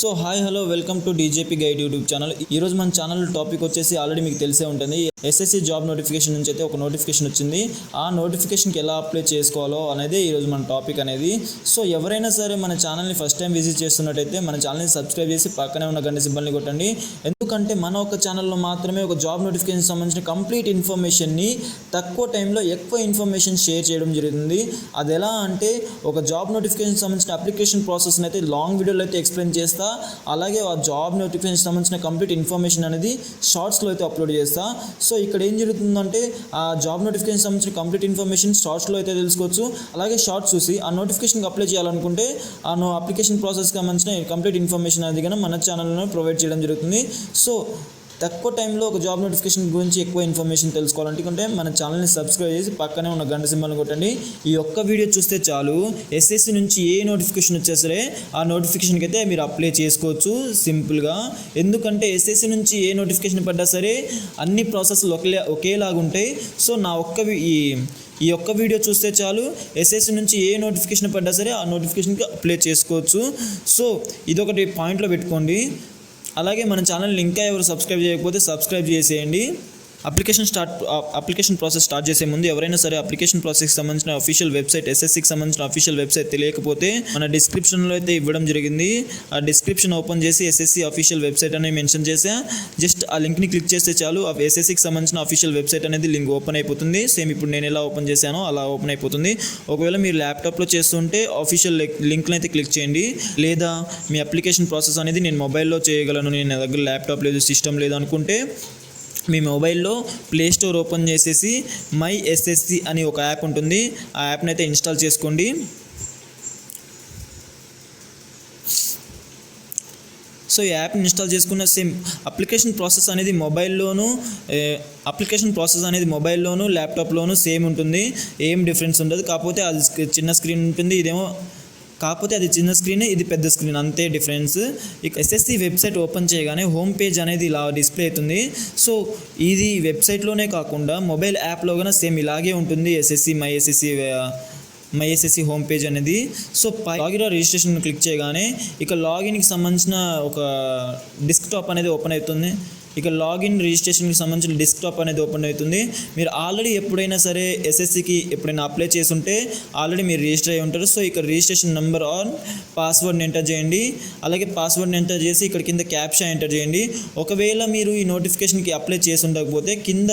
So hi hello welcome to DGP guide YouTube channel. ఈరోజు మన channel topic వచ్చేసి already మీకు తెలిసే ఉంటుంది. ఎస్ఎస్సి జాబ్ నోటిఫికేషన్ నుంచి అయితే ఒక నోటిఫికేషన్ వచ్చింది. ఆ నోటిఫికేషన్కి ఎలా అప్లై చేసుకోవాలో అనేది ఈరోజు మన టాపిక్ అనేది. సో ఎవరైనా సరే మన ఛానల్ని ఫస్ట్ టైం విజిట్ చేస్తున్నట్టయితే మన ఛానల్ని సబ్స్క్రైబ్ చేసి పక్కనే ఉన్న గంట సింబల్ని కొట్టండి. ఎందుకంటే మన ఒక ఛానల్లో మాత్రమే ఒక జాబ్ నోటిఫికేషన్ సంబంధించిన కంప్లీట్ ఇన్ఫర్మేషన్ని తక్కువ టైంలో ఎక్కువ ఇన్ఫర్మేషన్ షేర్ చేయడం జరుగుతుంది. అది ఎలా అంటే ఒక జాబ్ నోటిఫికేషన్ సంబంధించిన అప్లికేషన్ ప్రాసెస్ని అయితే లాంగ్ వీడియోలో అయితే ఎక్స్ప్లెయిన్ చేస్తా. అలాగే ఆ జాబ్ నోటిఫికేషన్ సంబంధించిన కంప్లీట్ ఇన్ఫర్మేషన్ అనేది షార్ట్స్లో అయితే అప్లోడ్ చేస్తా. సో ఇక్కడ ఏం జరుగుతుందంటే ఆ జాబ్ నోటిఫికేషన్ సంబంధించిన కంప్లీట్ ఇన్ఫర్మేషన్ షార్ట్స్లో అయితే తెలుసుకోవచ్చు. అలాగే షార్ట్స్ చూసి ఆ నోటిఫికేషన్కి అప్లై చేయాలనుకుంటే ఆ అప్లికేషన్ ప్రాసెస్కి సంబంధించిన కంప్లీట్ ఇన్ఫర్మేషన్ అనేది కానీ మన ఛానల్లో ప్రొవైడ్ చేయడం జరుగుతుంది. సో తక్కువ టైంలో ఒక జాబ్ నోటిఫికేషన్ గురించి ఎక్కువ ఇన్ఫర్మేషన్ తెలుసుకోవాలంటే మన ఛానల్ని సబ్స్క్రైబ్ చేసి పక్కనే ఉన్న గంట సింబల్ని కొట్టండి. ఈ ఒక్క వీడియో చూస్తే చాలు, ఎస్ఎస్సి నుంచి ఏ నోటిఫికేషన్ వచ్చా సరే ఆ నోటిఫికేషన్కి అయితే మీరు అప్లై చేసుకోవచ్చు సింపుల్గా. ఎందుకంటే ఎస్ఎస్సి నుంచి ఏ నోటిఫికేషన్ పడ్డా సరే అన్ని ప్రాసెస్లు ఒకేలాగా ఉంటాయి. సో ఈ ఒక్క వీడియో చూస్తే చాలు, ఎస్ఎస్సి నుంచి ఏ నోటిఫికేషన్ పడ్డా సరే ఆ నోటిఫికేషన్కి అప్లై చేసుకోవచ్చు. సో ఇదొకటి పాయింట్లో పెట్టుకోండి. అలాగే మన ఛానల్ని ఇంకా ఎవరు సబ్స్క్రైబ్ చేయకపోతే సబ్స్క్రైబ్ చేసేయండి. అప్లికేషన్ ప్రాసెస్ స్టార్ట్ చేసే ముందు ఎవరైనా సరే అప్లికేషన్ ప్రాసెస్కి సంబంధించిన అఫీషియల్ వెబ్సైట్, ఎస్ఎస్సికి సంబంధించిన అఫీషియల్ వెబ్సైట్ తెలియకపోతే మన డిస్క్రిప్షన్లో అయితే ఇవ్వడం జరిగింది. ఆ డిస్క్రిప్షన్ ఓపెన్ చేసి ఎస్ఎస్సి అఫీషియల్ వెబ్సైట్ అనేది మెన్షన్ చేసా. జస్ట్ ఆ లింక్ని క్లిక్ చేస్తే చాలు, ఆ ఎస్ఎస్సికి సంబంధించిన అఫీషియల్ వెబ్సైట్ అనేది లింక్ ఓపెన్ అయిపోతుంది. సేమ్ ఇప్పుడు నేను ఎలా ఓపెన్ చేశానో అలా ఓపెన్ అయిపోతుంది. ఒకవేళ మీరు ల్యాప్టాప్లో చేస్తుంటే అఫీషియల్ లింక్ని అయితే క్లిక్ చేయండి. లేదా మీ అప్లికేషన్ ప్రాసెస్ అనేది నేను మొబైల్లో చేయగలను, నేను నా దగ్గర ల్యాప్టాప్ లేదు, సిస్టమ్ లేదు అనుకుంటే మీ మొబైల్లో ప్లే స్టోర్ ఓపెన్ చేసేసి మై ఎస్ఎస్సి అని ఒక యాప్ ఉంటుంది. ఆ యాప్ని అయితే ఇన్స్టాల్ చేసుకోండి. సో ఈ యాప్ని ఇన్స్టాల్ చేసుకున్న సేమ్ అప్లికేషన్ ప్రాసెస్ అనేది మొబైల్లోను ల్యాప్టాప్లోను సేమ్ ఉంటుంది. ఏం డిఫరెన్స్ ఉండదు. కాకపోతే అది చిన్న స్క్రీన్ ఉంటుంది, కాకపోతే అది చిన్న స్క్రీన్, ఇది పెద్ద స్క్రీన్, అంతే డిఫరెన్స్. ఇక ఎస్ఎస్సి వెబ్సైట్ ఓపెన్ చేయగానే హోమ్ పేజ్ అనేది ఇలా డిస్ప్లే అవుతుంది. సో ఇది వెబ్సైట్లోనే కాకుండా మొబైల్ యాప్లో కూడా సేమ్ ఇలాగే ఉంటుంది. మై ఎస్ఎస్సి హోమ్ పేజ్ అనేది. సో లాగిన్ రిజిస్ట్రేషన్ క్లిక్ చేయగానే ఇక లాగిన్కి సంబంధించిన ఒక డెస్క్టాప్ అనేది ఓపెన్ అవుతుంది. ఇక లాగిన్ రిజిస్ట్రేషన్కి సంబంధించిన డెస్క్టాప్ అనేది ఓపెన్ అవుతుంది. మీరు ఆల్రెడీ ఎప్పుడైనా సరే ఎస్ఎస్సికి ఎప్పుడైనా అప్లై చేసి ఉంటే ఆల్రెడీ మీరు రిజిస్టర్ అయ్యి ఉంటారు. సో ఇక్కడ రిజిస్ట్రేషన్ నెంబర్ ఆర్ పాస్వర్డ్ని ఎంటర్ చేయండి. అలాగే పాస్వర్డ్ని ఎంటర్ చేసి ఇక్కడ కింద క్యాప్షా ఎంటర్ చేయండి. ఒకవేళ మీరు ఈ నోటిఫికేషన్కి అప్లై చేసి ఉండకపోతే కింద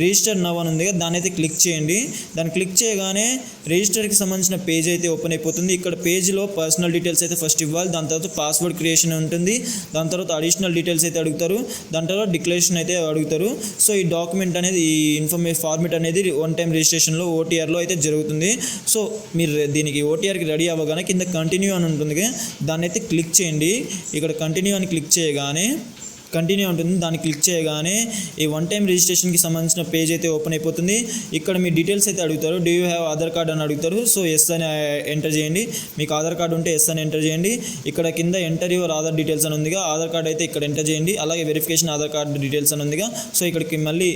రిజిస్టర్ నవ్ అని ఉంది కదా, దాన్ని అయితే క్లిక్ చేయండి. దాన్ని క్లిక్ చేయగానే రిజిస్టర్కి సంబంధించిన పేజ్ అయితే ఓపెన్ అయిపోతుంది. ఇక్కడ పేజ్లో పర్సనల్ డీటెయిల్స్ అయితే ఫస్ట్ ఇవ్వాలి. దాని తర్వాత పాస్వర్డ్ క్రియేషన్ ఉంటుంది. దాని తర్వాత అడిషనల్ డీటెయిల్స్ అయితే అడుగుతారు. దాని తర్వాత డిక్లరేషన్ అయితే అడుగుతారు. సో ఈ డాక్యుమెంట్ అనేది, ఈ ఫార్మేట్ అనేది వన్ టైం రిజిస్ట్రేషన్లో ఓటీఆర్లో అయితే జరుగుతుంది. సో మీరు దీనికి ఓటీఆర్కి రెడీ అవ్వగానే కింద కంటిన్యూ అని ఉంటుంది, దాన్ని అయితే క్లిక్ చేయండి. ఇక్కడ కంటిన్యూ అని క్లిక్ చేయగానే కంటిన్యూ ఉంటుంది. దాన్ని క్లిక్ చేయగానే ఈ వన్ టైం రిజిస్ట్రేషన్కి సంబంధించిన పేజ్ అయితే ఓపెన్ అయిపోతుంది. ఇక్కడ మీ డీటెయిల్స్ అయితే అడుగుతారు. Do you have Aadhaar card అని అడుగుతారు. సో ఎస్ అని ఎంటర్ చేయండి. మీకు ఆధార్ కార్డు ఉంటే ఎస్ అని ఎంటర్ చేయండి. ఇక్కడ కింద ఎంటర్ యువర్ ఆధార్ డీటెయిల్స్ అని ఉందిగా, ఆధార్ కార్డ్ అయితే ఇక్కడ ఎంటర్ చేయండి. అలాగే వెరిఫికేషన్ ఆధార్ కార్డు డీటెయిల్స్ అని ఉందిగా, సో ఇక్కడికి మళ్ళీ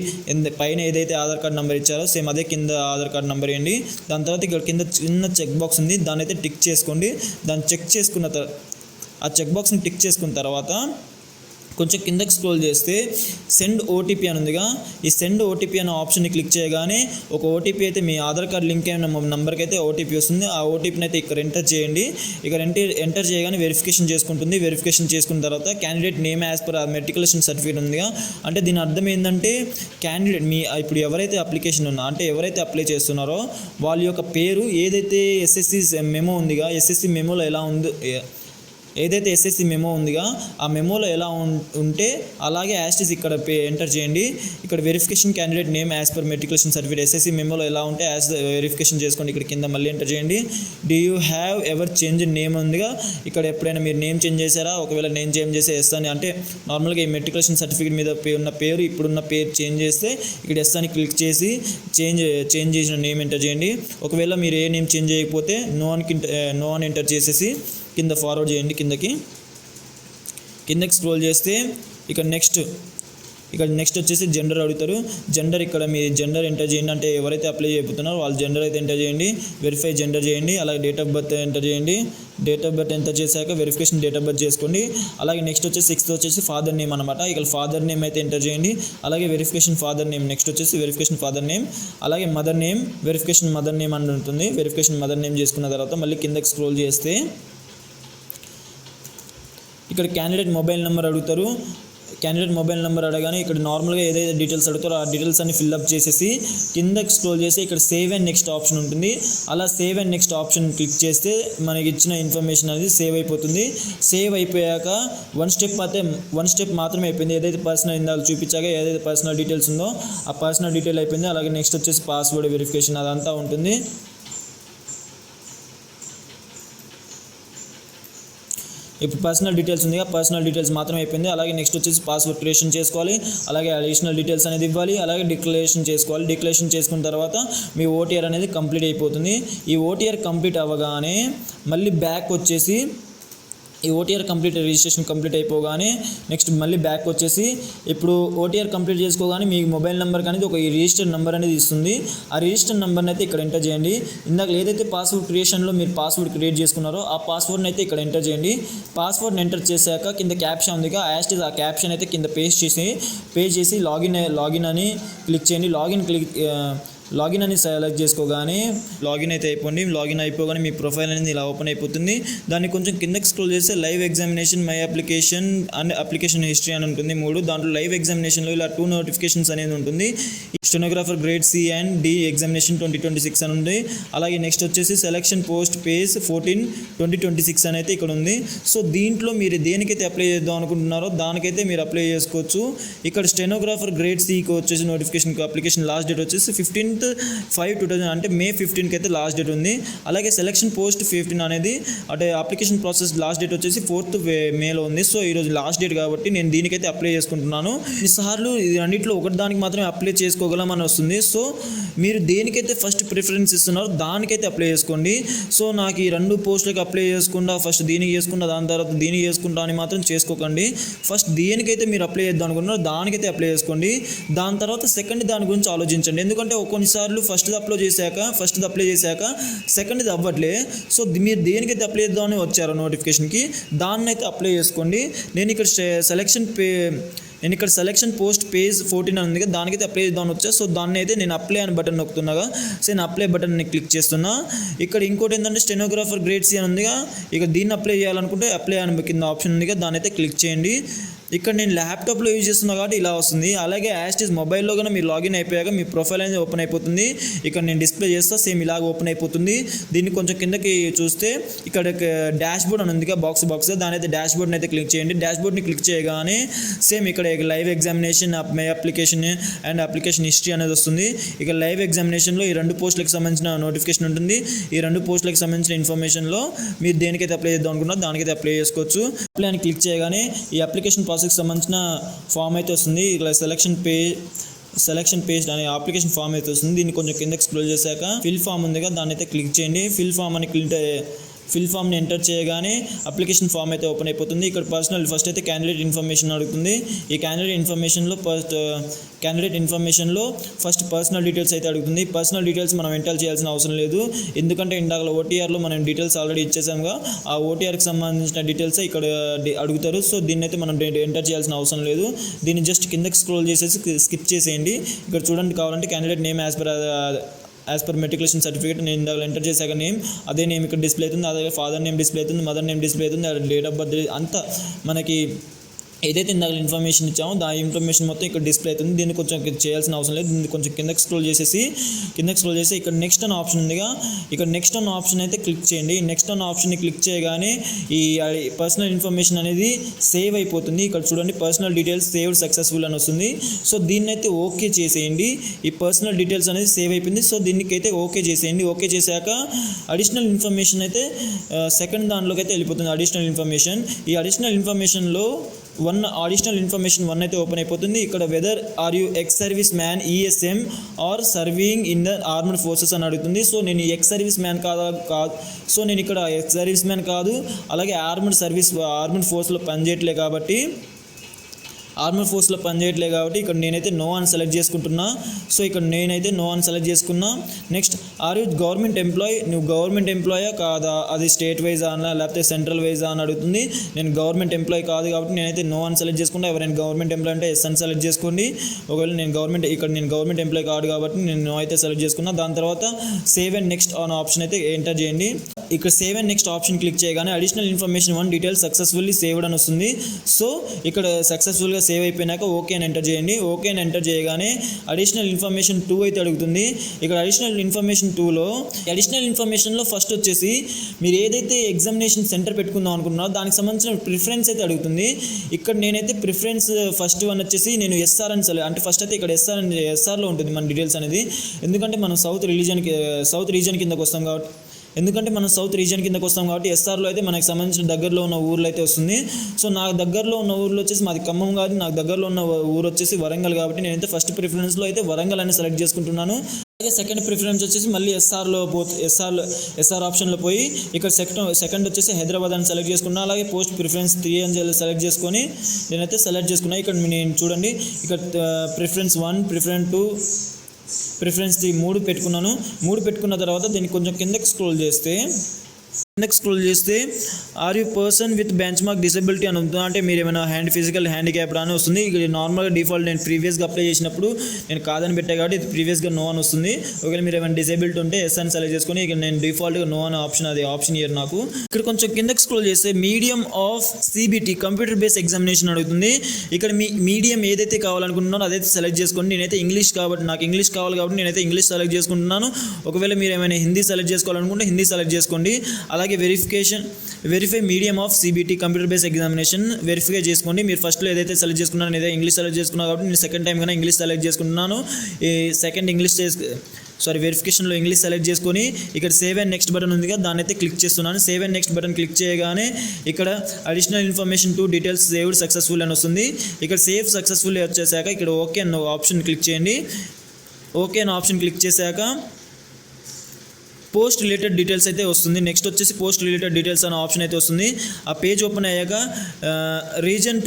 పైన ఏదైతే ఆధార్ కార్డ్ నెంబర్ ఇచ్చారో సేమ్ అదే కింద ఆధార్ కార్డ్ నెంబర్ వేయండి. దాని తర్వాత ఇక్కడ కింద చిన్న చెక్ బాక్స్ ఉంది, దాన్ని అయితే టిక్ చేసుకోండి. దాన్ని ఆ చెక్ బాక్స్ని టిక్ చేసుకున్న తర్వాత కొంచెం కిందకి స్క్రోల్ చేస్తే సెండ్ ఓటీపీ అని ఉందిగా, ఈ సెండ్ ఓటీపీ అనే ఆప్షన్ని క్లిక్ చేయగానే ఒక ఓటీపీ అయితే మీ ఆధార్ కార్డ్ లింక్ అయిన నెంబర్కి అయితే ఓటీపీ వస్తుంది. ఆ ఓటీపీని అయితే ఇక్కడ ఎంటర్ చేయండి. ఇక్కడ ఎంటర్ చేయగానే వెరిఫికేషన్ చేసుకుంటుంది. వెరిఫికేషన్ చేసుకున్న తర్వాత candidate name as per matriculation certificate ఉందిగా, అంటే దీని అర్థం ఏంటంటే క్యాండిడేట్ ఇప్పుడు ఎవరైతే ఎవరైతే అప్లై చేస్తున్నారో వాళ్ళ యొక్క పేరు ఏదైతే ఎస్ఎస్సి మెమో ఉందిగా, ఎస్ఎస్సి మెమోలో ఎలా ఉందో, ఏదైతే ఎస్ఎస్సి మెమో ఉందిగా ఆ మెమోలో ఎలా ఉంటే అలాగే యాస్టిస్ ఇక్కడ ఎంటర్ చేయండి. ఇక్కడ verification candidate name as per matriculation certificate SSC మెమోలో ఎలా ఉంటే వెరిఫికేషన్ చేసుకోండి. ఇక్కడ కింద మళ్ళీ ఎంటర్ చేయండి. Do you have ever change name ఉందిగా, ఇక్కడ ఎప్పుడైనా మీరు నేమ్ చేంజ్ చేశారా? ఒకవేళ నేమ్ చేంజ్ చేస్తే ఎస్ అని, అంటే నార్మల్గా ఈ మెట్రికులేషన్ సర్టిఫికేట్ మీద ఉన్న పేరు ఇప్పుడున్న పేరు చేంజ్ చేస్తే ఇక్కడ ఎస్ అని క్లిక్ చేసి చేంజ్ చేసిన నేమ్ ఎంటర్ చేయండి. ఒకవేళ మీరు ఏ నేమ్ చేంజ్ చేయకపోతే నో అని ఎంటర్ చేసేసి కింద ఫార్వర్డ్ చేయండి. కిందకి స్క్రోల్ చేస్తే ఇక్కడ నెక్స్ట్ ఇక్కడ నెక్స్ట్ వచ్చేసి జెండర్ అడుగుతారు. జెండర్ ఇక్కడ మీ జెండర్ ఎంటర్ చేయండి, అంటే ఎవరైతే అప్లై చేయబోతున్నారో వాళ్ళ జెండర్ అయితే ఎంటర్ చేయండి. వెరిఫై జెండర్ చేయండి. అలాగే డేట్ ఆఫ్ బర్త్ ఎంటర్ చేయండి. డేట్ ఆఫ్ బర్త్ ఎంటర్ చేశాక వెరిఫికేషన్ డేట్ ఆఫ్ బర్త్ చేసుకోండి. అలాగే నెక్స్ట్ వచ్చేసి 6th వచ్చేసి ఫాదర్ నేమ్ అనమాట. ఇక్కడ ఫాదర్ నేమ్ అయితే ఎంటర్ చేయండి. అలాగే వెరిఫికేషన్ ఫాదర్ నేమ్, నెక్స్ట్ వచ్చేసి వెరిఫికేషన్ ఫాదర్ నేమ్, అలాగే mother name, verification mother name అని ఉంటుంది. వెరిఫికేషన్ మదర్ నేమ్ చేసుకున్న తర్వాత మళ్ళీ కిందకి స్క్రోల్ చేస్తే ఇక్కడ క్యాండిడేట్ మొబైల్ నెంబర్ అడుగుతారు. క్యాండిడేట్ మొబైల్ నెంబర్ అడగానే ఇక్కడ నార్మల్గా ఏదైతే డీటెయిల్స్ అడుగుతారో ఆ డీటెయిల్స్ అన్ని ఫిల్అప్ చేసేసి కిందకి స్క్రోల్ చేసి ఇక్కడ సేవ్ అండ్ నెక్స్ట్ ఆప్షన్ ఉంటుంది. అలా save and next option click చేస్తే మనకి ఇచ్చిన ఇన్ఫర్మేషన్ అనేది సేవ్ అయిపోతుంది. సేవ్ అయిపోయాక వన్ స్టెప్ మాత్రమే అయిపోయింది. ఏదైతే పర్సనల్ ఇందాక చూపించాక ఏదైతే పర్సనల్ డీటెయిల్స్ ఉందో ఆ పర్సనల్ డీటెయిల్ అయిపోయింది. అలాగే నెక్స్ట్ వచ్చేసి పాస్వర్డ్ వెరిఫికేషన్ అదంతా ఉంటుంది. ఇప్పుడు పర్సనల్ డీటెయిల్స్ ఉంది, పర్సనల్ డీటెయిల్స్ మాత్రమే అయిపోయింది. అలాగే నెక్స్ట్ వచ్చేసి పాస్వర్డ్ క్రియేషన్ చేసుకోవాలి. అలాగే అడిషనల్ డీటెయిల్స్ అనేది ఇవ్వాలి. అలాగే డిక్లరేషన్ చేసుకోవాలి. డిక్లరేషన్ చేసుకున్న తర్వాత మీ ఓటీఆర్ అనేది కంప్లీట్ అయిపోతుంది. ఈ ఓటీఆర్ కంప్లీట్ అవ్వగానే మళ్ళీ బ్యాక్ వచ్చేసి ఈ ఓటీఆర్ రిజిస్ట్రేషన్ కంప్లీట్ అయిపోగానే నెక్స్ట్ మళ్ళీ బ్యాక్ వచ్చేసి ఇప్పుడు ఓటీఆర్ కంప్లీట్ చేసుకోగానే మీ మొబైల్ నెంబర్ అనేది ఒక రిజిస్టర్ నెంబర్ అనేది ఇస్తుంది. ఆ రిజిస్టర్ నెంబర్ని అయితే ఇక్కడ ఎంటర్ చేయండి. ఇందాక ఏదైతే పాస్వర్డ్ క్రియేషన్లో మీరు పాస్వర్డ్ క్రియేట్ చేసుకున్నారో ఆ పాస్వర్డ్ని అయితే ఇక్కడ ఎంటర్ చేయండి. పాస్వర్డ్ని ఎంటర్ చేశాక కింద క్యాప్షన్ ఉంది, ఆ క్యాప్షన్ అయితే కింద పేస్ట్ చేసి లాగిన్ అని క్లిక్ చేయండి. లాగిన్ అని సెలెక్ట్ చేసుకోగానే లాగిన్ అయితే అయిపోండి. లాగిన్ అయిపోగానే మీ ప్రొఫైల్ అనేది ఇలా ఓపెన్ అయిపోతుంది. దాన్ని కొంచెం కిందకి స్క్రోల్ చేస్తే live examination, my application and application history అని ఉంటుంది 3. దాంట్లో లైవ్ ఎగ్జామినేషన్లో ఇలా 2 నోటిఫికేషన్స్ అనేది ఉంటుంది. Stenographer grade C and D examination 2026 అని ఉంది. అలాగే నెక్స్ట్ వచ్చేసి సెలక్షన్ పోస్ట్ పేజ్ 14 2026 అని అయితే ఇక్కడ ఉంది. సో దీంట్లో మీరు దేనికైతే అప్లై చేద్దాం అనుకుంటున్నారో దానికైతే మీరు అప్లై చేసుకోవచ్చు. ఇక్కడ స్టెనోగ్రాఫర్ గ్రేడ్ Cకి వచ్చేసి నోటిఫికేషన్ అప్లికేషన్ లాస్ట్ డేట్ వచ్చేసి 15th 5/2000 అంటే May 15కి అయితే లాస్ట్ డేట్ ఉంది. అలాగే సెలక్షన్ పోస్ట్ 15 అనేది అంటే అప్లికేషన్ ప్రాసెస్ లాస్ట్ డేట్ వచ్చేసి 4th Mayలో ఉంది. సో ఈరోజు లాస్ట్ డేట్ కాబట్టి నేను దీనికైతే అప్లై చేసుకుంటున్నాను. ఈసార్లు ఇది అన్నింటిలో ఒకటి దానికి మాత్రమే అప్లై చేసుకోగలమని వస్తుంది. సో మీరు దేనికైతే ఫస్ట్ ప్రిఫరెన్స్ ఇస్తున్నారో దానికైతే అప్లై చేసుకోండి. సో నాకు ఈ 2 పోస్టులకి అప్లై చేసుకుంటా, ఫస్ట్ దీనికి చేసుకుంటా, దాని తర్వాత దీనికి చేసుకుంటా అని మాత్రం చేసుకోకండి. ఫస్ట్ దేనికైతే మీరు అప్లై చేద్దాం అనుకుంటున్నారో దానికైతే అప్లై చేసుకోండి. దాని తర్వాత సెకండ్ దాని గురించి ఆలోచించండి. ఎందుకంటే కొన్నిసార్లు ఫస్ట్ది అప్లై చేశాక సెకండ్ది అవ్వట్లే. సో మీరు దేనికైతే అప్లై చేద్దామని వచ్చారో నోటిఫికేషన్కి దాన్ని అయితే అప్లై చేసుకోండి. నేను ఇక్కడ సెలక్షన్ పోస్ట్ పేజ్ 14 అని ఉంది కదా, దానికైతే అప్లై చేద్దామని వచ్చా. సో దాన్ని అయితే నేను అప్లై అని బటన్ నొక్కుతున్నాగా. సో నేను అప్లై బటన్ని క్లిక్ చేస్తున్నా. ఇక్కడ ఇంకోటి ఏంటంటే స్టెనోగ్రాఫర్ గ్రేడ్ C అని ఉందిగా, ఇక దీన్ని అప్లై చేయాలనుకుంటే అప్లై అని కింద ఆప్షన్ ఉందిగా, దాన్ని అయితే క్లిక్ చేయండి. ఇక్కడ నేను ల్యాప్టాప్లో యూజ్ చేస్తున్నా కాబట్టి ఇలా వస్తుంది. అలాగే యాస్టీస్ మొబైల్లో కూడా మీరు లాగిన్ అయిపోయాక మీ ప్రొఫైల్ అనేది ఓపెన్ అయిపోతుంది. ఇక్కడ నేను డిస్ప్లే చేస్తా, సేమ్ ఇలాగ ఓపెన్ అయిపోతుంది. దీన్ని కొంచెం కిందకి చూస్తే ఇక్కడ డాష్ బోర్డ్ అని ఉందిగా, బాక్స్ దాని అయితే డాష్ బోర్డ్ని అయితే క్లిక్ చేయండి. డాష్ బోర్డ్ని క్లిక్ చేయగానే సేమ్ ఇక్కడ live examination, my application and application history అనేది వస్తుంది. ఇక లైవ్ ఎగ్జామినేషన్లో ఈ 2 పోస్టులకు సంబంధించిన నోటిఫికేషన్ ఉంటుంది. ఈ 2 పోస్టులకు సంబంధించిన ఇన్ఫర్మేషన్లో మీరు దేనికైతే అప్లై చేద్దాం అనుకున్నారో దానికైతే అప్లై చేసుకోవచ్చు. అప్లై అని క్లిక్ చేయగానే ఈ అప్లికేషన్ ప్రాసెస్కి సంబంధించిన ఫామ్ అయితే వస్తుంది. ఇలా సెలక్షన్ పేజ్ అనే అప్లికేషన్ ఫామ్ అయితే వస్తుంది. దీన్ని కొంచెం కిందకి స్క్రోల్ చేశాక ఫిల్ ఫామ్ ఉంది కదా, దాన్ని అయితే క్లిక్ చేయండి. ఫిల్ ఫామ్ని ఎంటర్ చేయగానే అప్లికేషన్ ఫామ్ అయితే ఓపెన్ అయిపోతుంది. ఇక్కడ ఫస్ట్ అయితే క్యాండిడేట్ ఇన్ఫర్మేషన్ అడుగుతుంది. ఈ క్యాండిడేట్ ఇన్ఫర్మేషన్లో ఫస్ట్ పర్సనల్ డీటెయిల్స్ అయితే అడుగుతుంది. పర్సనల్ డీటెయిల్స్ మనం ఎంటర్ చేయాల్సిన అవసరం లేదు, ఎందుకంటే ఇందాక ఓటీఆర్లో మనం డీటెయిల్స్ ఆల్రెడీ ఇచ్చేసాముగా. ఆ ఓటీఆర్కి సంబంధించిన డీటెయిల్స్ ఇక్కడ అడుగుతారు. సో దీన్ని అయితే మనం ఎంటర్ చేయాల్సిన అవసరం లేదు. దీన్ని జస్ట్ కిందకి స్క్రోల్ చేసేసి స్కిప్ చేసేయండి. ఇక్కడ చూడండి, కావాలంటే candidate name as per matriculation certificate నేను ఇందాక ఎంటర్ చేశాక నేమ్, అదే నేమ్ ఇక్కడ డిస్ప్లే అవుతుంది. అదే ఫాదర్ నేమ్ డిస్ప్లే అవుతుంది, మదర్ నేమ్ డిస్ప్లే అవుతుంది, డేట్ ఆఫ్ బర్త్ అంతా మనకి ఏదైతే ఇందాక ఇన్ఫర్మేషన్ ఇచ్చామో ఆ ఇన్ఫర్మేషన్ మొత్తం ఇక్కడ డిస్ప్లే అవుతుంది. దీన్ని కొంచెం చేయాల్సిన అవసరం లేదు. దీన్ని కొంచెం కిందకి స్క్రోల్ చేసి ఇక్కడ నెక్స్ట్ అనే ఆప్షన్ ఉందిగా, ఇక్కడ నెక్స్ట్ అన్న ఆప్షన్ అయితే క్లిక్ చేయండి. నెక్స్ట్ అన్న ఆప్షన్ని క్లిక్ చేయగానే ఈ పర్సనల్ ఇన్ఫర్మేషన్ అనేది సేవ్ అయిపోతుంది. ఇక్కడ చూడండి, పర్సనల్ డీటెయిల్స్ సేవ్డ్ సక్సెస్ఫుల్ అని వస్తుంది. సో దీన్ని అయితే ఓకే చేసేయండి. ఈ పర్సనల్ డీటెయిల్స్ అనేది సేవ్ అయిపోయింది. సో దీనికి అయితే ఓకే చేసేయండి. ఓకే చేశాక అడిషనల్ ఇన్ఫర్మేషన్ అయితే సెకండ్ దానిలోకి అయితే వెళ్ళిపోతుంది. ఈ అడిషనల్ ఇన్ఫర్మేషన్లో అడిషనల్ ఇన్ఫర్మేషన్ 1 అయితే ఓపెన్ అయిపోతుంది. ఇక్కడ whether are you ex service man ESM or serving in the armed forces అని అడుగుతుంది. సో నేను ఎక్స్ సర్వీస్ మ్యాన్ కాదు. సో నేను ఇక్కడ ఎక్స్ సర్వీస్ మ్యాన్ కాదు, అలాగే ఆర్మ్డ్ ఫోర్స్లో పనిచేయట్లే కాబట్టి ఆర్మర్ ఫోర్స్లో పనిచేయట్లేదు కాబట్టి ఇక్కడ నేనైతే నో అని సెలెక్ట్ చేసుకుంటున్నా. సో ఇక్కడ నేనైతే నో అని సెలెక్ట్ చేసుకున్నా. Next are you government employee, నువ్వు గవర్నమెంట్ ఎంప్లాయా కాదా, అది స్టేట్ వైజా అన్నా లేకపోతే సెంట్రల్ వైజా అని అడుగుతుంది. నేను గవర్నమెంట్ ఎంప్లాయీ కాదు కాబట్టి నేనైతే నో అని సెలెక్ట్ చేసుకుంటా. ఎవరైనా గవర్నమెంట్ ఎంప్లాయీ అంటే ఎస్ అని సెలెక్ట్ చేసుకోండి. ఒకవేళ నేను గవర్నమెంట్ ఎంప్లాయీ కాదు కాబట్టి నేను నో అయితే సెలెక్ట్ చేసుకున్నా. దాని తర్వాత save and next on option అయితే ఎంటర్ చేయండి. ఇక్కడ save and next option click చేయగానే additional information 1 details successfully saved అని వస్తుంది. సో ఇక్కడ సక్సెస్ఫుల్గా సేవ్ అయిపోయినాక ఓకే అని ఎంటర్ చేయండి. ఓకే అని ఎంటర్ చేయగానే అడిషనల్ ఇన్ఫర్మేషన్ 2 అయితే అడుగుతుంది. ఇక్కడ అడిషనల్ ఇన్ఫర్మేషన్ 2లో అడిషనల్ ఇన్ఫర్మేషన్లో ఫస్ట్ వచ్చేసి మీరు ఏదైతే ఎగ్జామినేషన్ సెంటర్ పెట్టుకుందాం అనుకుంటున్నారో దానికి సంబంధించిన ప్రిఫరెన్స్ అయితే అడుగుతుంది. ఇక్కడ నేనైతే ప్రిఫరెన్స్ ఫస్ట్ వన్ వచ్చేసి నేను ఎస్ఆర్ అని అంటే ఫస్ట్ అయితే ఇక్కడ ఎస్ఆర్లో ఉంటుంది మన డీటెయిల్స్ అనేది. ఎందుకంటే మనం సౌత్ రీజన్ కిందకు వస్తాం కాబట్టి ఎస్ఆర్లో అయితే మనకు సంబంధించిన దగ్గరలో ఉన్న ఊర్లో అయితే వస్తుంది. సో నాకు దగ్గరలో ఉన్న ఊర్లో వచ్చేసి మాది ఖమ్మం కాదు, నాకు దగ్గరలో ఉన్న ఊరు వచ్చేసి వరంగల్ కాబట్టి నేనైతే ఫస్ట్ ప్రిఫరెన్స్లో అయితే వరంగల్ అని సెలెక్ట్ చేసుకుంటున్నాను. అలాగే సెకండ్ ప్రిఫరెన్స్ వచ్చేసి మళ్ళీ ఎస్ఆర్ ఆప్షన్లో పోయి ఇక్కడ సెకండ్ వచ్చేసి హైదరాబాద్ అని సెలెక్ట్ చేసుకున్నాను. అలాగే పోస్ట్ ప్రిఫరెన్స్ 3 అని సెలెక్ట్ చేసుకొని నేనైతే సెలెక్ట్ చేసుకున్నాను. ఇక్కడ నేను చూడండి ఇక్కడ ప్రిఫరెన్స్ 1, ప్రిఫరెన్స్ 2, ప్రిఫరెన్స్ 3 3 పెట్టుకున్నాను. 3 పెట్టుకున్న తర్వాత దీన్ని కొంచెం కిందకి స్క్రోల్ చేస్తే are you person with bench mark disability అని ఉంటుంది. అంటే మీరు ఏమైనా ఫిజికల్ హ్యాండిక్యాప్డ్ అని వస్తుంది. ఇక్కడ నార్మల్గా డిఫాల్ట్ నేను ప్రీవియస్గా అప్లై చేసినప్పుడు నేను కాదని పెట్టా కాబట్టి ఇది ప్రీవియస్గా నో అని వస్తుంది. ఒకవేళ మీరు ఏమైనా డిసేబిలిటీ ఉంటే ఎస్ అని సెలెక్ట్ చేసుకొని ఇక్కడ నేను డిఫాల్ట్గా నో అనే ఆప్షన్ ఇయర్ నాకు. ఇక్కడ కొంచెం కిందకి స్క్రోల్ చేస్తే medium of CBT computer based examination అడుగుతుంది. ఇక్కడ మీ మీడియం ఏదైతే కావాలనుకుంటున్నారో అదైతే సెలెక్ట్ చేసుకోండి. నేనైతే ఇంగ్లీష్ కాబట్టి నాకు ఇంగ్లీష్ కావాలి కాబట్టి నేనైతే ఇంగ్లీష్ సెలెక్ట్ చేసుకుంటున్నాను. ఒకవేళ మీరు ఏమైనా హిందీ సెలెక్ట్ చేసుకోవాలనుకుంటే హిందీ సెలెక్ట్ చేసుకోండి. అలాగే verify medium of CBT computer based examination verify చేసుకోండి. మీరు ఫస్ట్లో ఏదైతే సెలెక్ట్ చేసుకున్నాను ఏదైతే ఇంగ్లీష్ సెలెక్ట్ చేసుకున్నాను కాబట్టి నేను సెకండ్ టైం కన్నా ఇంగ్లీష్ సెలెక్ట్ చేసుకుంటున్నాను. వెరిఫికేషన్లో ఇంగ్లీష్ సెలెక్ట్ చేసుకొని ఇక్కడ సేవ్ అండ్ నెక్స్ట్ బటన్ ఉంది కదా దాన్ని అయితే క్లిక్ చేస్తున్నాను. Save and next button click చేయగానే ఇక్కడ additional information 2 details saved successful అని వస్తుంది. ఇక్కడ సేవ్ సక్సెస్ఫుల్ వచ్చేసాక ఇక్కడ ఓకే అన్న ఆప్షన్ క్లిక్ చేయండి. ఓకే అన్న ఆప్షన్ క్లిక్ చేశాక పోస్ట్ రిలేటెడ్ డీటెయిల్స్ అయితే వస్తుంది. నెక్స్ట్ వచ్చేసి పోస్ట్ రిలేటెడ్ డీటెయిల్స్ అనే ఆప్షన్ అయితే వస్తుంది. ఆ పేజ్ ఓపెన్ అయ్యాక reason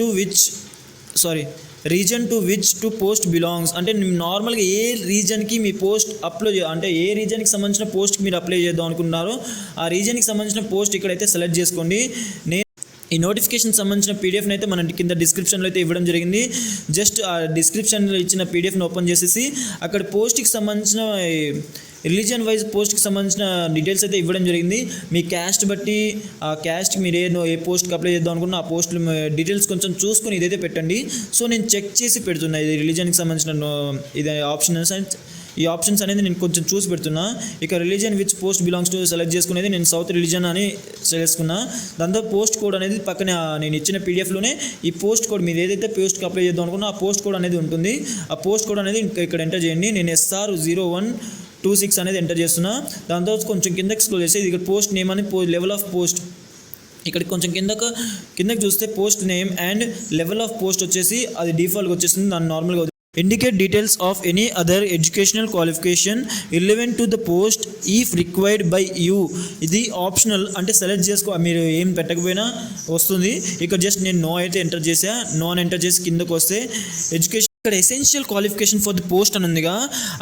to which to post belongs అంటే నార్మల్గా ఏ రీజన్కి మీ పోస్ట్ అప్లోడ్ అంటే ఏ రీజన్కి సంబంధించిన పోస్ట్కి మీరు అప్లై చేద్దాం అనుకుంటున్నారో ఆ రీజన్కి సంబంధించిన పోస్ట్ ఇక్కడైతే సెలెక్ట్ చేసుకోండి. ఈ నోటిఫికేషన్ సంబంధించిన పీడిఎఫ్ని అయితే మన కింద డిస్క్రిప్షన్లో అయితే ఇవ్వడం జరిగింది. జస్ట్ ఆ డిస్క్రిప్షన్లో ఇచ్చిన పీడిఎఫ్ని ఓపెన్ చేసేసి అక్కడ పోస్ట్కి సంబంధించిన రిలీజియన్ వైజ్ పోస్ట్కి సంబంధించిన డీటెయిల్స్ అయితే ఇవ్వడం జరిగింది. మీ క్యాస్ట్ బట్టి ఆ క్యాస్ట్కి మీరు ఏ పోస్ట్కి అప్లై చేద్దాం అనుకున్నా ఆ పోస్ట్ డీటెయిల్స్ కొంచెం చూసుకొని ఇదైతే పెట్టండి. సో నేను చెక్ చేసి పెడుతున్నా ఇది రిలీజియన్కి సంబంధించిన ఇది ఈ ఆప్షన్స్ అనేది నేను కొంచెం చూసి పెడుతున్నా. ఇక religion which post belongs to select చేసుకునేది నేను సౌత్ రిలీజియన్ అని సెలెక్ట్ చేసుకున్నా. దాంతో పోస్ట్ కోడ్ అనేది పక్కన నేను ఇచ్చిన పీడిఎఫ్లోనే ఈ పోస్ట్ కోడ్ మీరు ఏదైతే పోస్ట్కి అప్లై చేద్దాం అనుకున్నా ఆ పోస్ట్ కోడ్ అనేది ఉంటుంది. ఆ పోస్ట్ కోడ్ అనేది ఇక్కడ ఎంటర్ చేయండి. నేను SR0126 అనేది ఎంటర్ చేస్తున్నా. దాంతో కొంచెం కిందకి స్క్రోల్ చేస్తే ఇక్కడ పోస్ట్ నేమ్ అని లెవెల్ ఆఫ్ పోస్ట్ ఇక్కడ కొంచెం కిందకి చూస్తే post name and level of post వచ్చేసి అది డిఫాల్ట్గా వచ్చేస్తుంది. దాన్ని నార్మల్గా indicate details of any other educational qualification relevant to the post if required by you. ఇది ఆప్షనల్ అంటే సెలెక్ట్ చేసుకో మీరు ఏం పెట్టకపోయినా వస్తుంది. ఇక్కడ జస్ట్ నేను నో అయితే ఎంటర్ చేసి కిందకు వస్తే ఎడ్యుకేషన్ ఇక్కడ essential qualification for the post అని ఉందిగా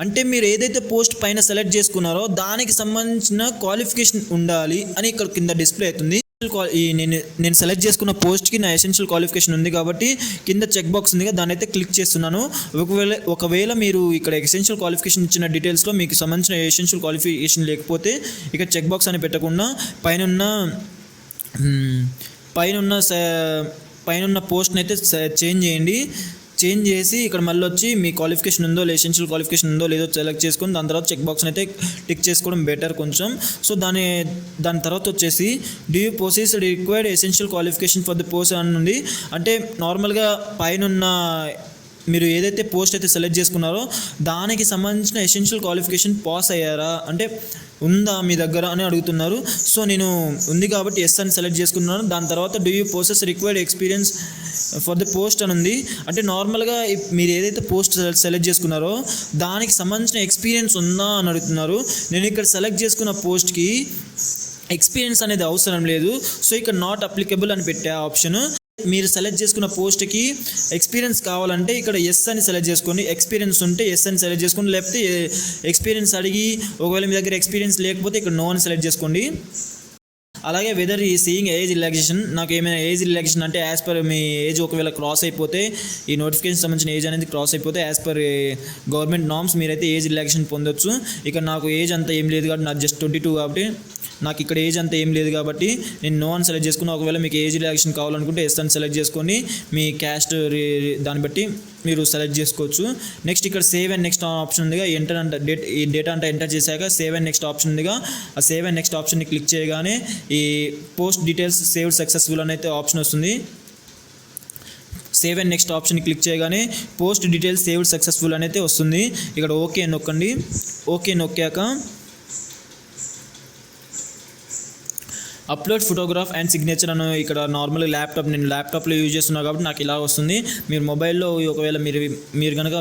అంటే మీరు ఏదైతే పోస్ట్ పైన సెలెక్ట్ చేసుకున్నారో దానికి సంబంధించిన క్వాలిఫికేషన్ ఉండాలి అని ఇక్కడ కింద డిస్ప్లే అవుతుంది. నేను సెలెక్ట్ చేసుకున్న పోస్ట్కి నా ఎసెన్షియల్ క్వాలిఫికేషన్ ఉంది కాబట్టి కింద చెక్ బాక్స్ ఉంది దాన్ని అయితే క్లిక్ చేస్తున్నాను. ఒకవేళ మీరు ఇక్కడ ఎసెన్షియల్ క్వాలిఫికేషన్ ఇచ్చిన డీటెయిల్స్లో మీకు సంబంధించిన ఎసెన్షియల్ క్వాలిఫికేషన్ లేకపోతే ఇక్కడ చెక్ బాక్స్ అని పెట్టకుండా పైన పోస్ట్ని అయితే చేంజ్ చేసి ఇక్కడ మళ్ళీ వచ్చి మీ క్వాలిఫికేషన్ ఉందో ఎసెన్షియల్ క్వాలిఫికేషన్ ఉందో లేదో సెలెక్ట్ చేసుకొని దాని తర్వాత చెక్ బాక్స్ని అయితే టిక్ చేసుకోవడం బెటర్ కొంచెం. సో దాని తర్వాత వచ్చేసి do you possess required essential qualification for the post అని ఉంది. అంటే నార్మల్గా పైన మీరు ఏదైతే పోస్ట్ అయితే సెలెక్ట్ చేసుకున్నారో దానికి సంబంధించిన ఎసెన్షియల్ క్వాలిఫికేషన్ పాస్ అయ్యారా అంటే ఉందా మీ దగ్గర అని అడుగుతున్నారు. సో నేను ఉంది కాబట్టి ఎస్ అని సెలెక్ట్ చేసుకున్నాను. దాని తర్వాత do you possess required experience for the post అని ఉంది. అంటే నార్మల్గా మీరు ఏదైతే పోస్ట్ సెలెక్ట్ చేసుకున్నారో దానికి సంబంధించిన ఎక్స్పీరియన్స్ ఉందా అని అడుగుతున్నారు. నేను ఇక్కడ సెలెక్ట్ చేసుకున్న పోస్ట్కి ఎక్స్పీరియన్స్ అనేది అవసరం లేదు. సో ఇక్కడ నాట్ అప్లికబుల్ అని పెట్టే ఆప్షన్ మీరు సెలెక్ట్ చేసుకున్న పోస్ట్కి ఎక్స్పీరియన్స్ కావాలంటే ఇక్కడ ఎస్ అని సెలెక్ట్ చేసుకోండి. ఎక్స్పీరియన్స్ ఉంటే ఎస్ అని సెలెక్ట్ చేసుకోండి. లేకపోతే ఎక్స్పీరియన్స్ అడిగి ఒకవేళ మీ దగ్గర ఎక్స్పీరియన్స్ లేకపోతే ఇక్కడ నో అని సెలెక్ట్ చేసుకోండి. అలాగే వెదర్ ఈ సీయింగ్ ఏజ్ రిలాక్సేషన్, నాకు ఏమైనా ఏజ్ రిలాక్సేషన్ అంటే యాజ్ పర్ మీ ఏజ్ ఒకవేళ క్రాస్ అయిపోతే, ఈ నోటిఫికేషన్ సంబంధించిన ఏజ్ అనేది క్రాస్ అయిపోతే యాజ్ పర్ గవర్నమెంట్ నామ్స్ మీరైతే ఏజ్ రిలాక్సేషన్ పొందొచ్చు. ఇక్కడ నాకు ఏజ్ అంతా ఏం లేదు కాబట్టి, నాకు జస్ట్ 22 కాబట్టి నాకు ఇక్కడ ఏజ్ అంతా ఏం లేదు కాబట్టి నేను నో అని సెలెక్ట్ చేసుకుని, ఒకవేళ మీకు ఏజ్ రిలాక్సేషన్ కావాలనుకుంటే ఎస్ అని సెలెక్ట్ చేసుకొని మీ క్యాస్ట్ దాన్ని బట్టి మీరు సెలెక్ట్ చేసుకోవచ్చు. నెక్స్ట్ ఇక్కడ సేవ్ అండ్ నెక్స్ట్ ఆప్షన్ ఉందిగా, ఎంటర్ అంట ఈ డేటా అంతా ఎంటర్ చేశాక సేవ్ అండ్ నెక్స్ట్ ఆప్షన్ ఉందిగా, ఆ సేవ్ అండ్ నెక్స్ట్ ఆప్షన్ని క్లిక్ చేయగానే ఈ పోస్ట్ డీటెయిల్స్ సేవ్డ్ సక్సెస్ఫుల్ అని అయితే ఆప్షన్ వస్తుంది. సేవ్ అండ్ నెక్స్ట్ ఆప్షన్ని క్లిక్ చేయగానే పోస్ట్ డీటెయిల్స్ సేవ్డ్ సక్సెస్ఫుల్ అని అయితే వస్తుంది. ఇక్కడ ఓకే నొక్కండి. ఓకే నొక్కాక అప్లోడ్ ఫోటోగ్రాఫ్ అండ్ సిగ్నేచర్ అని ఇక్కడ నార్మల్గా నేను ల్యాప్టాప్లో యూజ్ చేస్తున్నాను కాబట్టి నాకు ఇలా వస్తుంది. మీరు మొబైల్లో ఒకవేళ మీరు కనుక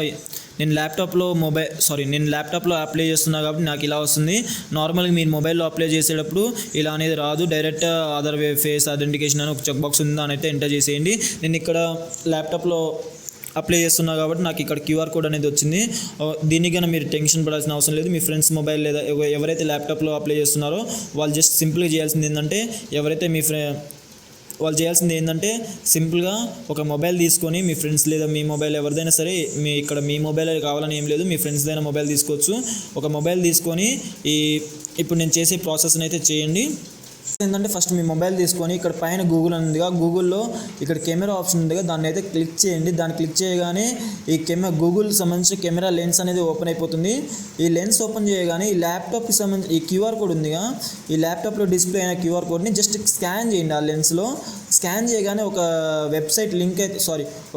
నేను ల్యాప్టాప్లో అప్లై చేస్తున్నా కాబట్టి నాకు ఇలా వస్తుంది. నార్మల్గా మీరు మొబైల్లో అప్లై చేసేటప్పుడు ఇలా అనేది రాదు. డైరెక్ట్ ఆధార్ ఫేస్ ఐడెంటిఫికేషన్ అని ఒక చెక్ బాక్స్ ఉంది, దాని అయితే ఎంటర్ చేసేయండి. నేను ఇక్కడ ల్యాప్టాప్లో అప్లై చేస్తున్నా కాబట్టి నాకు ఇక్కడ క్యూఆర్ కోడ్ అనేది వచ్చింది. దీనికి కన్నా మీరు టెన్షన్ పడాల్సిన అవసరం లేదు. మీ ఫ్రెండ్స్ మొబైల్ లేదా ఎవరైతే ల్యాప్టాప్లో అప్లై చేస్తున్నారో వాళ్ళు జస్ట్ సింపుల్గా చేయాల్సింది ఏంటంటే, వాళ్ళు చేయాల్సింది ఏంటంటే సింపుల్గా ఒక మొబైల్ తీసుకొని మీ ఫ్రెండ్స్ లేదా మీ మొబైల్ ఎవరిదైనా సరే, మీ మొబైల్ కావాలని ఏం లేదు, మీ ఫ్రెండ్స్దైనా మొబైల్ తీసుకోవచ్చు. ఒక మొబైల్ తీసుకొని ఇప్పుడు నేను చేసే ప్రాసెస్ని అయితే చేయండి. ఏంటంటే ఫస్ట్ మీ మొబైల్ తీసుకొని ఇక్కడ పైన గూగుల్ అని ఉందిగా, గూగుల్లో ఇక్కడ కెమెరా ఆప్షన్ ఉందిగా, దాన్ని అయితే క్లిక్ చేయండి. దాన్ని క్లిక్ చేయగానే ఈ గూగుల్ సంబంధించిన కెమెరా లెన్స్ అనేది ఓపెన్ అయిపోతుంది. ఈ లెన్స్ ఓపెన్ చేయగానే ఈ ల్యాప్టాప్కి సంబంధించి ఈ క్యూఆర్ కోడ్ ఉందిగా, ఈ ల్యాప్టాప్లో డిస్ప్లే అయిన క్యూఆర్ కోడ్ని జస్ట్ స్కాన్ చేయండి. ఆ లెన్స్లో స్కాన్ చేయగానే ఒక వెబ్సైట్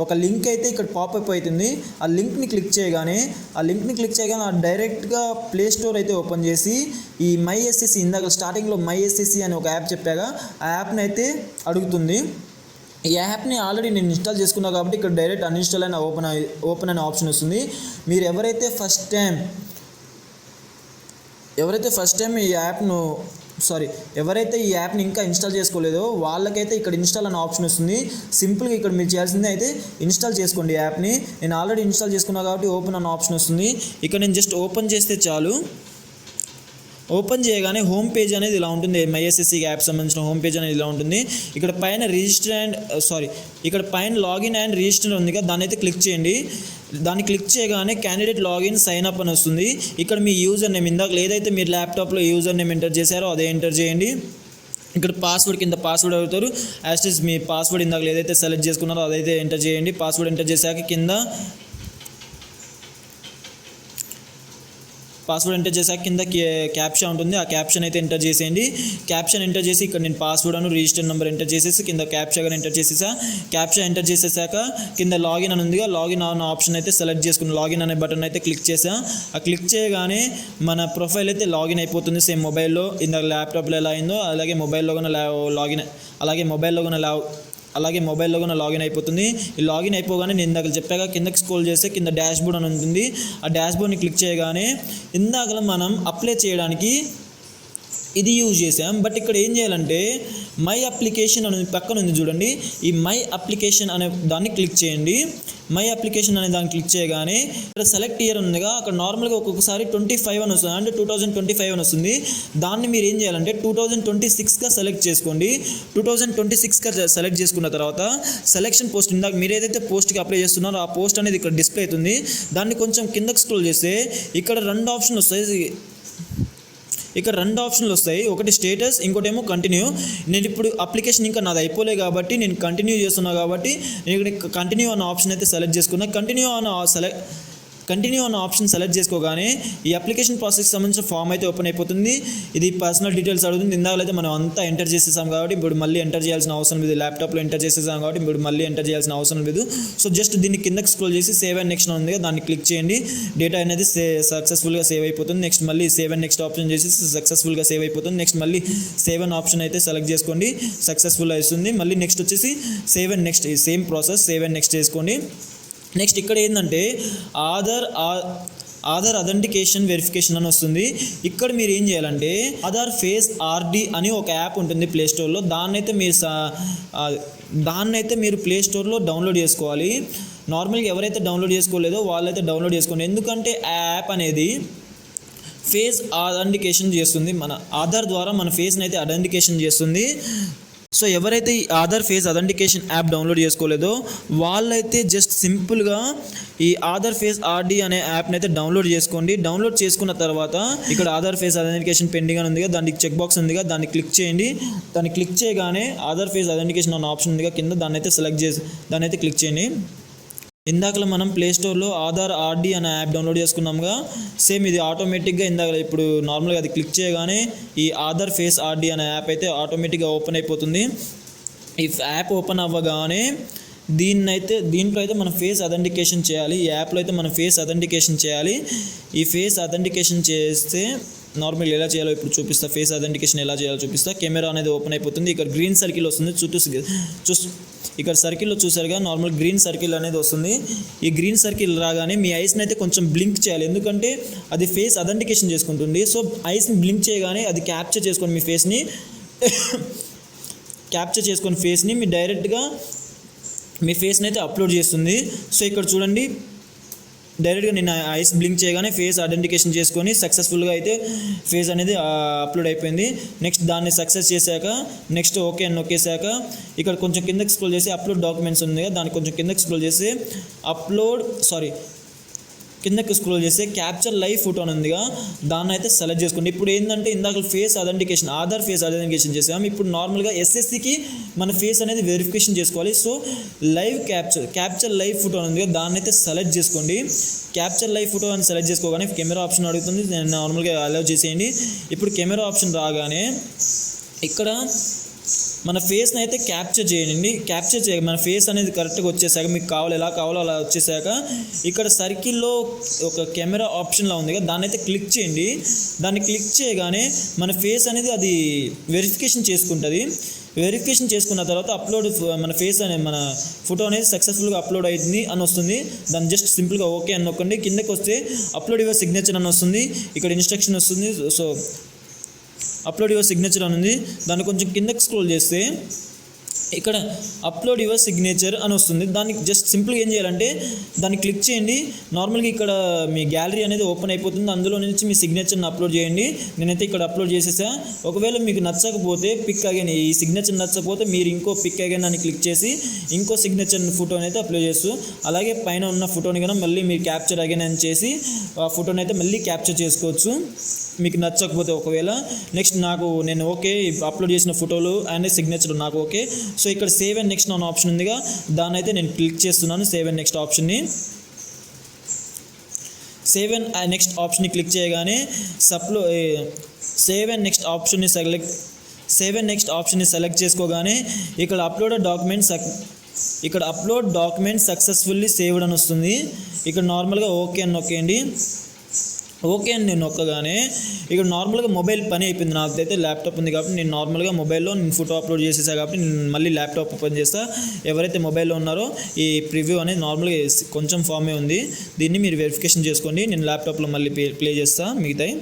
ఒక లింక్ అయితే ఇక్కడ పాపప్ అవుతుంది. ఆ లింక్ని క్లిక్ చేయగానే డైరెక్ట్గా ప్లే స్టోర్ అయితే ఓపెన్ చేసి ఈ మై ఎస్ఎస్సి, ఇందాక స్టార్టింగ్లో మై ఎస్ఎస్సి అని ఒక యాప్ చెప్పాగా, ఆ యాప్ని అయితే అడుగుతుంది. ఈ యాప్ని ఆల్రెడీ నేను ఇన్స్టాల్ చేసుకున్నా కాబట్టి ఇక్కడ డైరెక్ట్ అన్ఇన్స్టాల్ అయిన ఓపెన్ అనే ఆప్షన్ వస్తుంది. మీరు ఎవరైతే ఫస్ట్ టైం ఎవరైతే ఈ యాప్ని ఇంకా ఇన్స్టాల్ చేసుకోలేదో వాళ్ళకైతే ఇక్కడ ఇన్స్టాల్ అనే ఆప్షన్ వస్తుంది. సింపుల్గా ఇక్కడ మీరు చేయాల్సింది అయితే ఇన్స్టాల్ చేసుకోండి ఈ యాప్ని. నేను ఆల్రెడీ ఇన్స్టాల్ చేసుకున్నా కాబట్టి ఓపెన్ అనే ఆప్షన్ వస్తుంది. ఇక్కడ నేను జస్ట్ ఓపెన్ చేస్తే చాలు. ఓపెన్ చేయగానే హోమ్ పేజ్ అనేది ఇలా ఉంటుంది. MySSC యాప్ సంబంధించిన హోమ్ పేజ్ అనేది ఇలా ఉంటుంది. ఇక్కడ పైన లాగిన్ అండ్ రిజిస్టర్ ఉంది కదా, దాన్ని అయితే క్లిక్ చేయండి. దాన్ని క్లిక్ చేయగానే క్యాండిడేట్ లాగిన్ సైన్ అప్ అని వస్తుంది. ఇక్కడ మీ యూజర్ నేమ్, ఇందాక ఏదైతే మీరు ల్యాప్టాప్లో యూజర్ నేమ్ ఎంటర్ చేశారో అదే ఎంటర్ చేయండి. ఇక్కడ కింద పాస్వర్డ్ అడుగుతారు. యాజ్ మీ పాస్వర్డ్ ఇందాక ఏదైతే సెలెక్ట్ చేసుకున్నారో అదైతే ఎంటర్ చేయండి. పాస్వర్డ్ ఎంటర్ చేశాక కింద క్యాప్షన్ ఉంటుంది. ఆ క్యాప్షన్ అయితే ఎంటర్ చేసేయండి. క్యాప్షన్ ఎంటర్ చేసి ఇక్కడ నేను పాస్వర్డ్ అను రిజిస్టర్ నెంబర్ ఎంటర్ చేసేసి కింద క్యాప్షన్ ఎంటర్ చేసేసా. క్యాప్షన్ ఎంటర్ చేసేసాక కింద లాగిన్ అని ఉందిగా, లాగిన్ అన్న ఆప్షన్ అయితే సెలెక్ట్ చేసుకుని లాగిన్ అనే బటన్ అయితే క్లిక్ చేసా. ఆ క్లిక్ చేయగానే మన ప్రొఫైల్ అయితే లాగిన్ అయిపోతుంది. సేమ్ మొబైల్లో ఇందాక ల్యాప్టాప్లో ఎలా అయిందో అలాగే మొబైల్లో కూడా లాగిన్ అయిపోతుంది. ఈ లాగిన్ అయిపోగానే నేను ఇందాక చెప్పాక కిందకి స్క్రోల్ చేస్తే కింద డాష్ బోర్డ్ అని ఉంటుంది. ఆ డాష్ బోర్డ్ని క్లిక్ చేయగానే ఇందాక మనం అప్లై చేయడానికి ఇది యూజ్ చేసాం. బట్ ఇక్కడ ఏం చేయాలంటే మై అప్లికేషన్ అనే పక్కన ఉంది చూడండి, ఈ మై అప్లికేషన్ అనే దాన్ని క్లిక్ చేయండి. మై అప్లికేషన్ అనే దాన్ని క్లిక్ చేయగానే ఇక్కడ సెలెక్ట్ ఇయర్ ఉందిగా, అక్కడ నార్మల్గా ఒక్కొక్కసారి 25 అని వస్తుంది, అంటే 2025 అని వస్తుంది. దాన్ని మీరు ఏం చేయాలంటే 2026గా సెలెక్ట్ చేసుకోండి. 2026గా సెలెక్ట్ చేసుకున్న తర్వాత సెలెక్షన్ పోస్ట్, ఇందాక మీరు ఏదైతే పోస్ట్కి అప్లై చేస్తున్నారో ఆ పోస్ట్ అనేది ఇక్కడ డిస్ప్లే అవుతుంది. దాన్ని కొంచెం కిందకి స్క్రోల్ చేస్తే ఇక్కడ రెండు ఆప్షన్లు వస్తాయి. ఒకటి స్టేటస్, ఇంకోటేమో కంటిన్యూ. నేను ఇప్పుడు అప్లికేషన్ ఇంకా నాది అయిపోలే కాబట్టి నేను కంటిన్యూ చేస్తున్నా కాబట్టి నేను ఇక్కడ కంటిన్యూ అన్న ఆప్షన్ అయితే సెలెక్ట్ చేసుకున్నా. కంటిన్యూ అన్న ఆప్షన్ సెలెక్ట్ చేసుకోగానే ఈ అప్లికేషన్ ప్రాసెస్కి సంబంధించిన ఫామ్ అయితే ఓపెన్ అయిపోతుంది. ఇది పర్సనల్ డీటెయిల్స్ అడుగుతుంది. ఇందాకైతే మనం అంతా ఎంటర్ చేసేసాం కాబట్టి ఇప్పుడు మళ్ళీ ఎంటర్ చేయాల్సిన అవసరం లేదు. ల్యాప్టాప్లో ఎంటర్ చేసేసాం కాబట్టి ఇప్పుడు మళ్ళీ ఎంటర్ చేయాల్సిన అవసరం లేదు. సో జస్ట్ దీన్ని కిందకి స్క్రోల్ చేసి సేవ్ అండ్ నెక్స్ట్ ఉంది, దాన్ని క్లిక్ చేయండి. డేటా అనేది సక్సెస్ఫుల్గా సేవ్ అయిపోతుంది. నెక్స్ట్ మళ్ళీ సేవ్ అండ్ నెక్స్ట్ ఆప్షన్ చేసి సక్సెస్ఫుల్గా సేవ్ అయిపోతుంది. నెక్స్ట్ మళ్ళీ సేవ్ అండ్ ఆప్షన్ అయితే సెలెక్ట్ చేసుకోండి, సక్సెస్ఫుల్ అవుతుంది. మళ్ళీ నెక్స్ట్ వచ్చేసి save and next, same process save and next చేసుకోండి. నెక్స్ట్ ఇక్కడ ఏంటంటే ఆధార్ అథెంటికేషన్ వెరిఫికేషన్ అని వస్తుంది. ఇక్కడ మీరు ఏం చేయాలంటే ఆధార్ ఫేస్ RD అని ఒక యాప్ ఉంటుంది ప్లేస్టోర్లో, దాన్ని అయితే మీరు దాన్ని అయితే మీరు ప్లే స్టోర్లో డౌన్లోడ్ చేసుకోవాలి. నార్మల్గా ఎవరైతే డౌన్లోడ్ చేసుకోలేదో వాళ్ళైతే డౌన్లోడ్ చేసుకోండి. ఎందుకంటే ఆ యాప్ అనేది ఫేస్ అథెంటికేషన్ చేస్తుంది. మన ఆధార్ ద్వారా మన ఫేస్ని అయితే అథెంటికేషన్ చేస్తుంది. సో ఎవరైతే ఈ Aadhaar face authentication app download చేసుకోలేదో వాళ్ళైతే జస్ట్ సింపుల్గా ఈ ఆధార్ ఫేస్ ఆర్డీ అనే యాప్ని అయితే డౌన్లోడ్ చేసుకోండి. డౌన్లోడ్ చేసుకున్న తర్వాత ఇక్కడ ఆధార్ ఫేస్ అథెంటికేషన్ పెండింగ్ అని ఉందిగా, దానికి చెక్ బాక్స్ ఉందిగా, దాన్ని క్లిక్ చేయండి. దాన్ని క్లిక్ చేయగానే ఆధార్ ఫేస్ అథెంటికేషన్ అన్న ఆప్షన్ ఉందిగా కింద, దాన్ని అయితే సెలెక్ట్ చేసి దాన్ని అయితే క్లిక్ చేయండి. ఇందాకలో మనం ప్లే స్టోర్లో ఆధార్ ఆర్డీ అనే యాప్ డౌన్లోడ్ చేసుకున్నాముగా, సేమ్ ఇది ఆటోమేటిక్గా ఇందాక ఇప్పుడు నార్మల్గా అది క్లిక్ చేయగానే ఈ ఆధార్ ఫేస్ ఆర్డీ అనే యాప్ అయితే ఆటోమేటిక్గా ఓపెన్ అయిపోతుంది. ఈ యాప్ ఓపెన్ అవ్వగానే దీంట్లో అయితే మనం ఫేస్ అథెంటికేషన్ చేయాలి. ఈ యాప్లో అయితే మనం ఫేస్ అథెంటికేషన్ చేయాలి. ఈ ఫేస్ అథెంటికేషన్ చేస్తే నార్మల్ ఎలా చేయాలో ఇప్పుడు చూపిస్తా. ఫేస్ అథెంటికేషన్ ఎలా చేయాలో చూపిస్తా. కెమెరా అనేది ఓపెన్ అయిపోతుంది. ఇక్కడ గ్రీన్ సర్కిల్ వస్తుంది, ఇక్కడ సర్కిల్లో చూసారుగా నార్మల్ గ్రీన్ సర్కిల్ అనేది వస్తుంది. ఈ గ్రీన్ సర్కిల్ రాగానే మీ ఐస్ని అయితే కొంచెం బ్లింక్ చేయాలి, ఎందుకంటే అది ఫేస్ అథెంటికేషన్ చేసుకుంటుంది. సో ఐస్ని బ్లింక్ చేయగానే అది క్యాప్చర్ చేసుకొని మీ ఫేస్ని మీ డైరెక్ట్గా మీ ఫేస్ని అయితే అప్లోడ్ చేస్తుంది. సో ఇక్కడ చూడండి, డైరెక్ట్గా నేను ఐస్ బ్లింక్ చేయగానే ఫేస్ ఐడెంటిఫికేషన్ చేసుకొని సక్సెస్ఫుల్గా అయితే ఫేస్ అనేది అప్లోడ్ అయిపోయింది. నెక్స్ట్ దాన్ని సక్సెస్ చేశాక నెక్స్ట్ ఓకే అని నొక్కేశాక ఇక్కడ కొంచెం కిందకి స్క్రోల్ చేసి అప్లోడ్ డాక్యుమెంట్స్ ఉంది కదా, దాన్ని కొంచెం కిందకి స్క్రోల్ చేసి కిందకి స్క్రోల్ చేస్తే క్యాప్చర్ లైవ్ ఫోటో అని ఉందిగా, దాన్ని అయితే సెలెక్ట్ చేసుకోండి. ఇప్పుడు ఏంటంటే ఇందాక face authentication Aadhaar face authentication చేసాం, ఇప్పుడు నార్మల్గా ఎస్ఎస్సికి మన ఫేస్ అనేది వెరిఫికేషన్ చేసుకోవాలి. So live capture live photo అని ఉందిగా, దాన్ని అయితే సెలెక్ట్ చేసుకోండి. క్యాప్చర్ లైవ్ ఫోటో అని సెలెక్ట్ చేసుకోగానే కెమెరా ఆప్షన్ అడుగుతుంది, నార్మల్గా అలౌ చేసేయండి. ఇప్పుడు కెమెరా ఆప్షన్ రాగానే ఇక్కడ మన ఫేస్ని అయితే క్యాప్చర్ చేయండి. మన ఫేస్ అనేది కరెక్ట్గా వచ్చేసాక మీకు ఎలా కావాలో అలా వచ్చేసాక ఇక్కడ సర్కిల్లో ఒక కెమెరా ఆప్షన్లా ఉంది కదా, దాన్ని అయితే క్లిక్ చేయండి. దాన్ని క్లిక్ చేయగానే మన ఫేస్ అనేది అది వెరిఫికేషన్ చేసుకుంటుంది. వెరిఫికేషన్ చేసుకున్న తర్వాత మన ఫేస్ అనే మన ఫోటో అనేది సక్సెస్ఫుల్గా అప్లోడ్ అయింది అని వస్తుంది. దాన్ని జస్ట్ సింపుల్గా ఓకే అని నొక్కండి. కిందకి వస్తే అప్లోడ్ యువర్ సిగ్నేచర్ అని వస్తుంది. ఇక్కడ ఇన్స్ట్రక్షన్ వస్తుంది. సో అప్లోడ్ యువర్ సిగ్నేచర్ అని ఉంది, దాన్ని కొంచెం కిందకి స్క్రోల్ చేస్తే ఇక్కడ అప్లోడ్ యువర్ సిగ్నేచర్ అని వస్తుంది. దానికి జస్ట్ సింపుల్గా ఏం చేయాలంటే దాన్ని క్లిక్ చేయండి. నార్మల్గా ఇక్కడ మీ గ్యాలరీ అనేది ఓపెన్ అయిపోతుంది, అందులో నుంచి మీ సిగ్నేచర్ని అప్లోడ్ చేయండి. నేనైతే ఇక్కడ అప్లోడ్ చేసేసా. ఒకవేళ మీకు నచ్చకపోతే పిక్ అగైన్, ఈ సిగ్నేచర్ నచ్చకపోతే మీరు ఇంకో పిక్ అగైన్ అని క్లిక్ చేసి ఇంకో సిగ్నేచర్ ఫోటోని అయితే అప్లోడ్ చేస్తూ, అలాగే పైన ఉన్న ఫోటోని కన్నా మళ్ళీ మీరు క్యాప్చర్ అగైన్ అని చేసి ఆ ఫోటోని అయితే మళ్ళీ క్యాప్చర్ చేసుకోవచ్చు మీకు నచ్చకపోతే. ఒకవేళ నెక్స్ట్ నేను ఓకే అప్లోడ్ చేసిన ఫోటోలు అండ్ సిగ్నేచర్ నాకు ఓకే. సో ఇక్కడ సేవ్ అండ్ నెక్స్ట్ అనే ఆప్షన్ ఉందిగా, దాన్ని అయితే నేను క్లిక్ చేస్తున్నాను. సేవ్ అండ్ నెక్స్ట్ ఆప్షన్ని క్లిక్ చేయగానే సేవ్ అండ్ నెక్స్ట్ ఆప్షన్ని సెలెక్ట్ చేసుకోగానే ఇక్కడ అప్లోడ్ డాక్యుమెంట్ సక్సెస్ఫుల్లీ సేవ్డ్ అని వస్తుంది. ఇక్కడ నార్మల్గా ఓకే అని నొక్కేయండి. ఓకే అని నేను నొక్కగానే ఇక్కడ నార్మల్గా మొబైల్ పని అయిపోయింది. నాకైతే ల్యాప్టాప్ ఉంది కాబట్టి నేను నార్మల్గా మొబైల్లో నేను ఫోటో అప్లోడ్ చేసేసా కాబట్టి నేను మళ్ళీ ల్యాప్టాప్ ఓపెన్ చేస్తా. ఎవరైతే మొబైల్లో ఉన్నారో ఈ ప్రివ్యూ అనేది నార్మల్గా కొంచెం ఫామే ఉంది, దీన్ని మీరు వెరిఫికేషన్ చేసుకోండి. నేను ల్యాప్టాప్లో మళ్ళీ ప్లే చేస్తా మిగతాయి,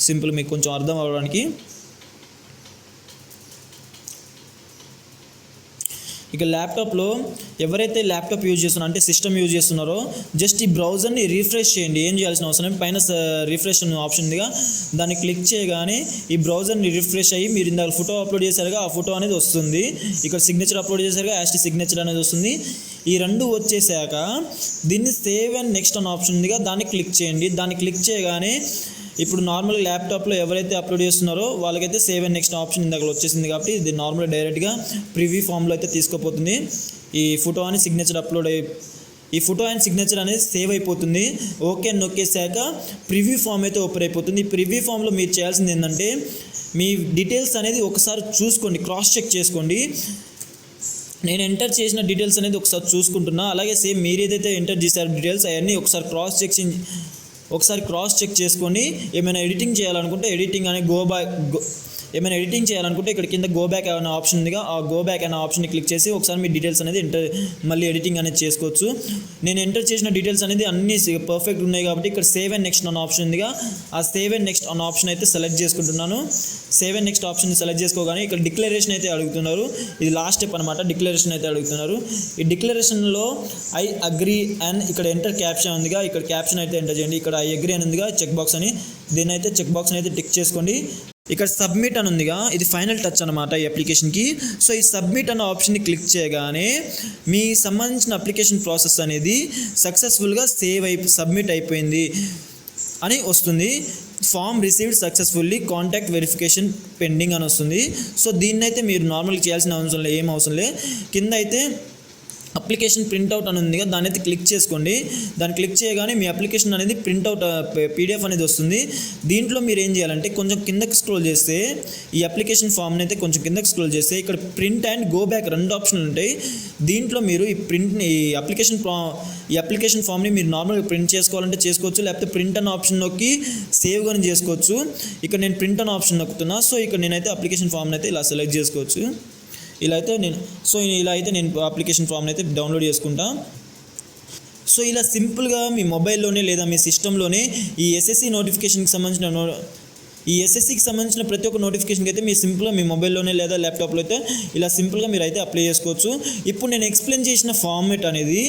సింపుల్ మీకు కొంచెం అర్థం అవ్వడానికి. ఇక ల్యాప్టాప్లో ఎవరైతే ల్యాప్టాప్ యూజ్ చేస్తున్నారో అంటే సిస్టమ్ యూజ్ చేస్తున్నారో జస్ట్ ఈ బ్రౌజర్ని రిఫ్రెష్ చేయండి. ఏం చేయాల్సిన అవసరం పైన రిఫ్రెష్ అనే ఆప్షన్ ఉందిగా, దాన్ని క్లిక్ చేయగానే ఈ బ్రౌజర్ని రిఫ్రెష్ అయ్యి మీరు ఇందాక ఫోటో అప్లోడ్ చేశారుగా ఆ ఫోటో అనేది వస్తుంది. ఇక్కడ సిగ్నేచర్ అప్లోడ్ చేశారుగా యాస్టి సిగ్నేచర్ అనేది వస్తుంది. ఈ రెండు వచ్చేసాక దీన్ని సేవ్ అండ్ నెక్స్ట్ అనే ఆప్షన్ ఉందిగా, దాన్ని క్లిక్ చేయండి. దాన్ని క్లిక్ చేయగానే ఇప్పుడు నార్మల్ ల్యాప్టాప్లో ఎవరైతే అప్లోడ్ చేస్తున్నారో వాళ్ళకైతే సేవ్ అండ్ నెక్స్ట్ ఆప్షన్ ఇందాక వచ్చేసింది కాబట్టి ఇది నార్మల్ డైరెక్ట్గా ప్రివ్యూ ఫామ్లో అయితే తీసుకుపోతుంది. ఈ ఫోటో అండ్ సిగ్నేచర్ అనేది సేవ్ అయిపోతుంది. ఓకే అని నొక్కేసాక ప్రివ్యూ ఫామ్ అయితే ఓపెన్ అయిపోతుంది. ఈ ప్రివ్యూ ఫామ్లో మీరు చేయాల్సింది ఏంటంటే మీ డీటెయిల్స్ అనేది ఒకసారి చూసుకోండి, క్రాస్ చెక్ చేసుకోండి. నేను ఎంటర్ చేసిన డీటెయిల్స్ అనేది ఒకసారి చూసుకుంటున్నా, అలాగే సేమ్ మీరు ఏదైతే ఎంటర్ చేశారో డీటెయిల్స్ అవన్నీ ఒకసారి క్రాస్ చెక్ చేసుకొని ఏమైనా ఎడిటింగ్ చేయాలనుకుంటే ఎడిటింగ్ అని ఏమైనా ఎడిటింగ్ చేయాలనుకుంటే ఇక్కడ కింద గో బ్యాక్ అనే ఆప్షన్ ఉందిగా, ఆ గో బ్యాక్ అనే ఆప్షన్ని క్లిక్ చేసి ఒకసారి మీ డీటెయిల్స్ అనేది మళ్ళీ ఎడిటింగ్ అనేది చేసుకోవచ్చు. నేను ఎంటర్ చేసిన డీటెయిల్స్ అనేది అన్నీ పర్ఫెక్ట్ ఉన్నాయి కాబట్టి ఇక్కడ సేవ్ అండ్ నెక్స్ట్ అనే ఆప్షన్ ఉందిగా, ఆ సేవ్ అండ్ నెక్స్ట్ అనే ఆప్షన్ అయితే సెలెక్ట్ చేసుకుంటున్నాను. Save and next option select చేసుకోగానే ఇక్కడ డిక్లరేషన్ అయితే అడుగుతున్నారు. ఇది లాస్ట్ స్టెప్ అనమాట. డిక్లరేషన్ అయితే అడుగుతున్నారు. ఈ డిక్లరేషన్లో ఐ అగ్రీ అండ్ ఇక్కడ ఎంటర్ క్యాప్షన్ ఉందిగా, ఇక్కడ క్యాప్షన్ అయితే ఎంటర్ చేయండి. ఇక్కడ ఐ అగ్రీ అని ఉందిగా చెక్ బాక్స్ అని, దీన్ని అయితే చెక్ బాక్స్ని అయితే టిక్ చేసుకోండి. ఇక్కడ సబ్మిట్ అని ఉందిగా, ఇది ఫైనల్ టచ్ అనమాట ఈ అప్లికేషన్కి. సో ఈ సబ్మిట్ అనే ఆప్షన్ని క్లిక్ చేయగానే మీ సంబంధించిన అప్లికేషన్ ప్రాసెస్ అనేది సక్సెస్ఫుల్గా సబ్మిట్ అయిపోయింది అని వస్తుంది. Form received successfully, contact verification pending అని వస్తుంది. సో దీన్ని అయితే మీరు నార్మల్గా చేయాల్సిన అవసరం లేదు, ఏం అవసరం లేదు. కింద అయితే అప్లికేషన్ ప్రింట్అవుట్ అని ఉంది కదా, దాన్ని అయితే క్లిక్ చేసుకోండి. దాన్ని క్లిక్ చేయగానే మీ అప్లికేషన్ అనేది ప్రింట్అవుట్ పీడిఎఫ్ అనేది వస్తుంది. దీంట్లో మీరు ఏం చేయాలంటే కొంచెం కిందకి స్క్రోల్ చేస్తే, ఈ అప్లికేషన్ ఫామ్ని అయితే కొంచెం కిందకి స్క్రోల్ చేస్తే ఇక్కడ ప్రింట్ అండ్ గో బ్యాక్ 2 ఆప్షన్లు ఉంటాయి. దీంట్లో మీరు ఈ అప్లికేషన్ ఫామ్ని మీరు నార్మల్గా ప్రింట్ చేసుకోవాలంటే చేసుకోవచ్చు, లేకపోతే ప్రింట్ అనే ఆప్షన్ నొక్కి సేవ్ కానీ చేసుకోవచ్చు. ఇక్కడ నేను ప్రింట్ అనే ఆప్షన్ నొక్కుతున్నా. సో ఇక్కడ నేనైతే అప్లికేషన్ ఫామ్ని అయితే ఇలా సెలెక్ట్ చేసుకోవచ్చు. ఇలా అయితే నేను అప్లికేషన్ ఫామ్ని అయితే డౌన్లోడ్ చేసుకుంటా. సో ఇలా సింపుల్గా మీ మొబైల్లోనే లేదా మీ సిస్టంలోనే ఈ ఎస్ఎస్సి నోటిఫికేషన్కి సంబంధించిన ప్రతి ఒక్క నోటిఫికేషన్కి అయితే మీరు సింపుల్గా మీ మొబైల్లోనే లేదా ల్యాప్టాప్లో అయితే ఇలా సింపుల్గా మీరు అయితే అప్లై చేసుకోవచ్చు. ఇప్పుడు నేను ఎక్స్ప్లెయిన్ చేసిన ఫార్మేట్ అనేది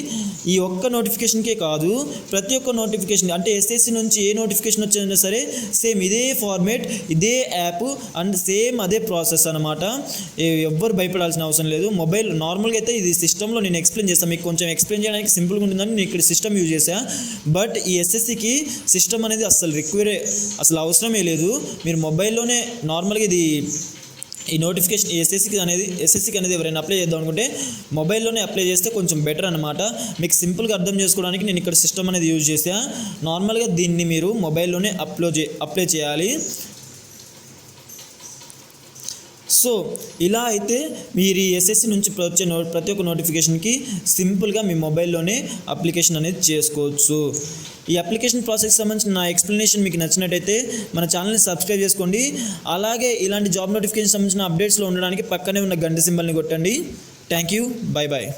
ఈ ఒక్క నోటిఫికేషన్కే కాదు, ప్రతి ఒక్క నోటిఫికేషన్ అంటే ఎస్ఎస్సి నుంచి ఏ నోటిఫికేషన్ వచ్చినా సరే సేమ్ ఇదే ఫార్మేట్, ఇదే యాప్ అండ్ సేమ్ అదే ప్రాసెస్ అనమాట. ఎవ్వరు భయపడాల్సిన అవసరం లేదు. మొబైల్ నార్మల్గా అయితే ఇది సిస్టంలో నేను ఎక్స్ప్లెయిన్ చేస్తాను, మీకు కొంచెం ఎక్స్ప్లెయిన్ చేయడానికి సింపుల్గా ఉంటుందని నేను ఇక్కడ సిస్టమ్ యూజ్ చేశాను. బట్ ఈ ఎస్ఎస్సికి సిస్టమ్ అనేది అసలు అవసరమే లేదు. మీరు మొబైల్లోనే నార్మల్గా ఈ నోటిఫికేషన్ ఎస్ఎస్సికి అనేది ఎవరైనా అప్లై చేద్దాం అనుకుంటే మొబైల్లోనే అప్లై చేస్తే కొంచెం బెటర్ అనమాట. మీకు సింపుల్గా అర్థం చేసుకోవడానికి నేను ఇక్కడ సిస్టమ్ అనేది యూజ్ చేసా. నార్మల్గా దీన్ని మీరు మొబైల్లోనే అప్లై చేయాలి. సో ఇలా అయితే మీరు ఈ ఎస్ఎస్సి నుంచి వచ్చే ప్రతి ఒక్క నోటిఫికేషన్కి సింపుల్గా మీ మొబైల్లోనే అప్లికేషన్ అనేది చేసుకోవచ్చు. ఈ అప్లికేషన్ ప్రాసెస్కి సంబంధించిన నా ఎక్స్ప్లెనేషన్ మీకు నచ్చినట్టయితే మన ఛానల్ని సబ్స్క్రైబ్ చేసుకోండి. అలాగే ఇలాంటి జాబ్ నోటిఫికేషన్ సంబంధించిన అప్డేట్స్లో ఉండడానికి పక్కనే ఉన్న గంట సింబల్ని కొట్టండి. Thank you. Bye bye.